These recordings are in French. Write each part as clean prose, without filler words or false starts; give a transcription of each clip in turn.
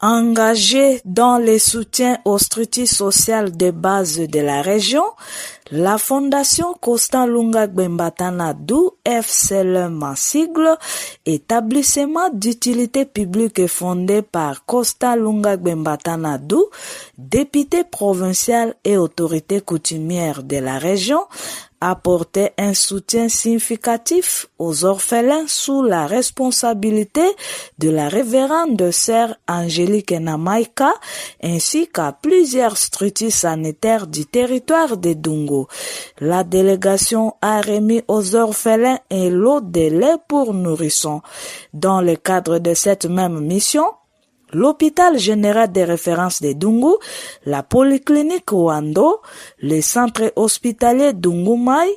Engagée dans le soutien aux structures sociales de base de la région, la Fondation Constant Lunga Gbembatana Dou, FCLM en sigle, établissement d'utilité publique fondé par Constant Lunga Gbembatana Dou, député provincial et autorité coutumière de la région, apporter un soutien significatif aux orphelins sous la responsabilité de la révérende sœur Angélique Namaika ainsi qu'à plusieurs structures sanitaires du territoire de Dungu. La délégation a remis aux orphelins un lot de lait pour nourrissons. Dans le cadre de cette même mission, l'hôpital général de référence de Dungu, la polyclinique Wando, le centre hospitalier Dungumai,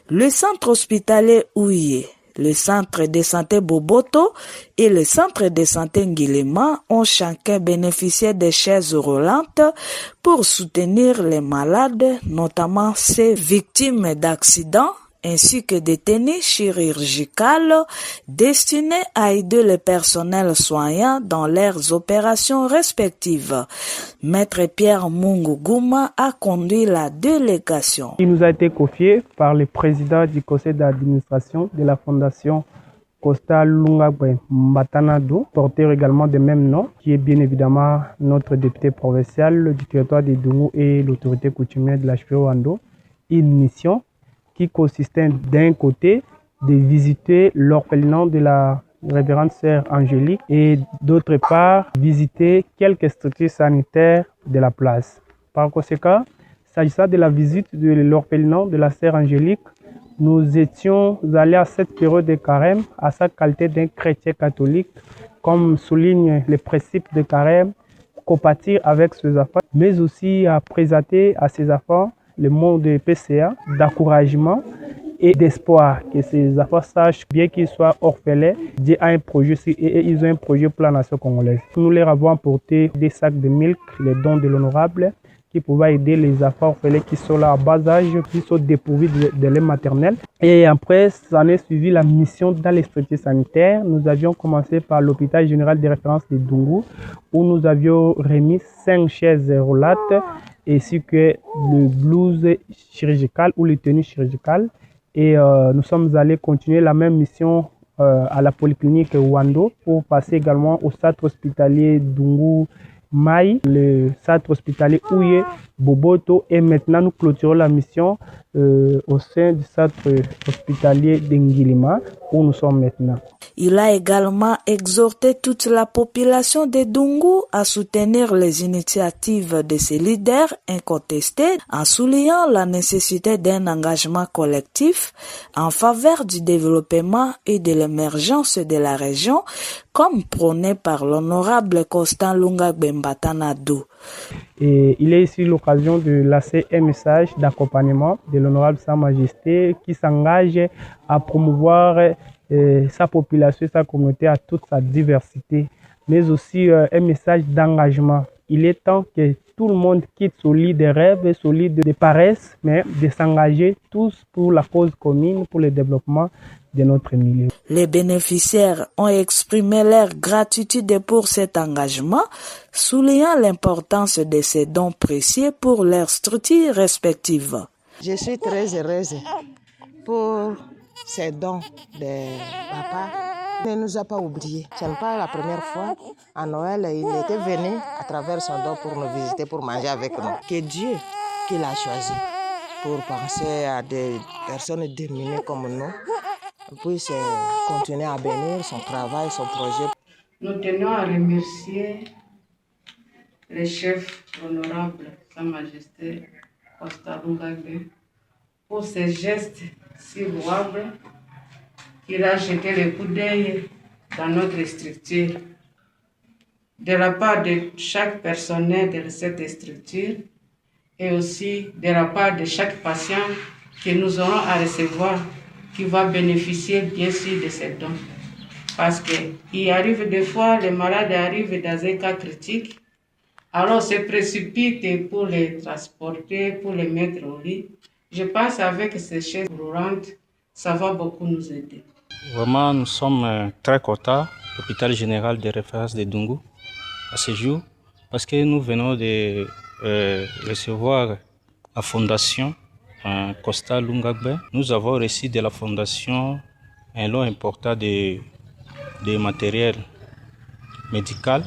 le centre hospitalier Ouye, le centre de santé Boboto et le centre de santé Ngilima ont chacun bénéficié de chaises roulantes pour soutenir les malades, notamment ces victimes d'accidents, ainsi que des tenues chirurgicales destinées à aider le personnel soignant dans leurs opérations respectives. Maître Pierre Mungu Gouma a conduit la délégation. Il nous a été confié par le président du conseil d'administration de la Fondation Constant Lunga Gbembatana Dou, porteur également de même nom, qui est bien évidemment notre député provincial du territoire de Dungu et l'autorité coutumière de la Wando. Une mission qui consistait d'un côté de visiter l'orphelinat de la révérende sœur Angélique et d'autre part visiter quelques structures sanitaires de la place. Par conséquent, s'agissant de la visite de l'orphelinat de la sœur Angélique, nous étions allés à cette période de carême à sa qualité d'un chrétien catholique, comme souligne les principes de carême, compatir avec ses enfants, mais aussi à présenter à ses enfants le mot de PCA, d'encouragement et d'espoir, que ces enfants sachent bien qu'ils soient orphelins, Dieu a un projet et ils ont un projet pour la nation congolaise. Nous leur avons apporté des sacs de milk, les dons de l'honorable, qui pouvaient aider les enfants orphelins qui sont là à bas âge, qui sont dépourvus de lait maternel. Et après, ça en est suivi la mission dans les structures sanitaires. Nous avions commencé par l'hôpital général de référence de Dungu, où nous avions remis 5 chaises roulantes, ainsi que le blouse chirurgical ou les tenues chirurgicales. Et nous sommes allés continuer la même mission à la polyclinique Wando pour passer également au centre hospitalier Dungu Mai, le centre hospitalier Ouye, Boboto, et maintenant nous clôturons la mission au sein du centre hospitalier d'Ngilima où nous sommes maintenant. Il a également exhorté toute la population de Dungu à soutenir les initiatives de ses leaders incontestés en soulignant la nécessité d'un engagement collectif en faveur du développement et de l'émergence de la région, comme prôné par l'honorable Constant Lunga Gbembatana Dou. Et il est ici l'occasion de lancer un message d'accompagnement de l'honorable Sa Majesté qui s'engage à promouvoir sa population et sa communauté à toute sa diversité, mais aussi un message d'engagement. Il est temps que tout le monde quitte son lit de rêve et son lit de paresse, mais de s'engager tous pour la cause commune, pour le développement de notre milieu. Les bénéficiaires ont exprimé leur gratitude pour cet engagement, soulignant l'importance de ces dons précieux pour leurs structures respectives. Je suis très heureuse pour ces dons de papa. Il ne nous a pas oubliés. Ce n'est pas la première fois. À Noël, il était venu à travers son don pour nous visiter, pour manger avec nous. Que Dieu qui l'a choisi pour penser à des personnes démunies comme nous puisse continuer à bénir son travail, son projet. Nous tenons à remercier le chef honorable, Sa Majesté Constant Lunga Gbembatana, pour ces gestes si louables qu'il a jeté le coup d'œil dans notre structure. De la part de chaque personnel de cette structure et aussi de la part de chaque patient que nous aurons à recevoir, qui va bénéficier bien sûr de ces dons. Parce qu'il arrive des fois, les malades arrivent dans un cas critique, alors on se précipite pour les transporter, pour les mettre au lit. Je pense qu'avec ces chaises roulantes, ça va beaucoup nous aider. Vraiment, nous sommes très contents, l'hôpital général de référence de Dungu, à ce jour parce que nous venons de recevoir la fondation Costa Lungagbe. Nous avons reçu de la fondation un lot important de matériel médical.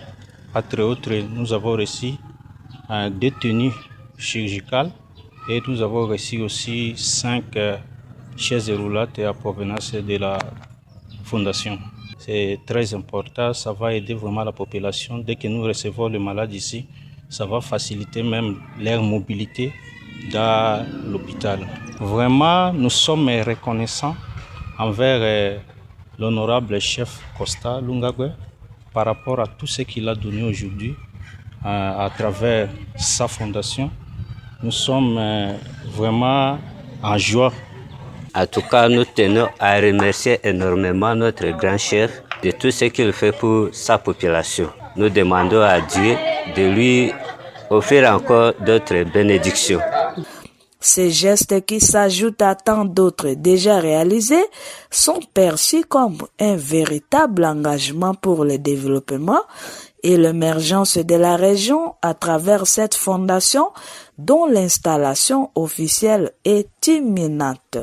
Entre autres, nous avons reçu des tenues chirurgicales et nous avons reçu aussi 5 chaises roulantes à provenance de la fondation. C'est très important, ça va aider vraiment la population. Dès que nous recevons les malades ici, ça va faciliter même leur mobilité dans l'hôpital. Vraiment, nous sommes reconnaissants envers l'honorable chef Costa Lungagbe par rapport à tout ce qu'il a donné aujourd'hui à travers sa fondation. Nous sommes vraiment en joie. En tout cas, nous tenons à remercier énormément notre grand chef de tout ce qu'il fait pour sa population. Nous demandons à Dieu de lui offrir encore d'autres bénédictions. Ces gestes qui s'ajoutent à tant d'autres déjà réalisés sont perçus comme un véritable engagement pour le développement et l'émergence de la région à travers cette fondation dont l'installation officielle est imminente.